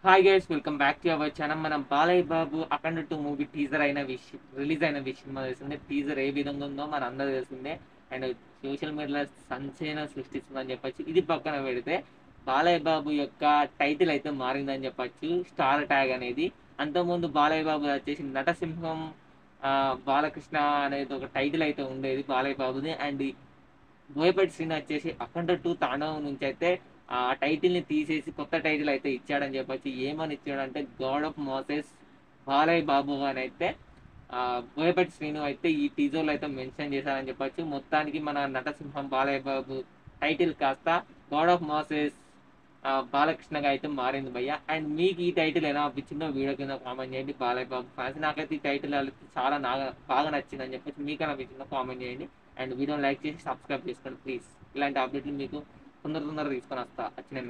Hi guys, welcome back to our channel. మనం బాలయ్య బాబు అఖండ 2 movie teaser అయిన విషయం రిలీజ్ అయిన విషయం మనకు తెలిసిందే. టీజర్ ఏ విధంగా ఉందో మన అందరూ తెలిసిందే. అండ్ సోషల్ మీడియాలో సంచలనం సృష్టిస్తుందని చెప్పొచ్చు. ఇది పక్కన పెడితే బాలయ్య బాబు యొక్క టైటిల్ అయితే మారిందని చెప్పొచ్చు. స్టార్ ట్యాగ్ అనేది అంతకుముందు బాలయ్య బాబు వచ్చేసి నటసింహం బాలకృష్ణ అనేది ఒక టైటిల్ అయితే ఉండేది బాలయ్య బాబుది. అండ్ బోయపాటి శ్రీను వచ్చేసి అఖండ 2 తాండవం నుంచి అయితే ఆ టైటిల్ ని తీసేసి కొత్త టైటిల్ అయితే ఇచ్చాడని చెప్పొచ్చు. ఏమని ఇచ్చాడంటే God of Moses Balayya Babu అని అయితే ఆ బోయపాటి శ్రీను అయితే ఈ టీజర్ లో అయితే మెన్షన్ చేశారని చెప్పొచ్చు. మొత్తానికి మన నటసింహం బాలయ్య బాబు టైటిల్ కాస్త గాడ్ ఆఫ్ మోసెస్ బాలకృష్ణగా అయితే మారింది భయ్య. అండ్ మీకు ఈ టైటిల్ ఎలా అనిపించిందో వీడియో కింద కామెంట్ చేయండి. బాలయ్య బాబు ఫ్యాన్స్ నాకైతే ఈ టైటిల్ చాలా బాగా నచ్చిందని చెప్పొచ్చు. మీకు ఎలా అనిపించిందో కామెంట్ చేయండి. అండ్ వీడియోని లైక్ చేసి సబ్స్క్రైబ్ చేసుకోండి ప్లీజ్. ఇలాంటి అప్డేట్లు మీకు తొందరగా తీసుకొని వస్తా వచ్చిన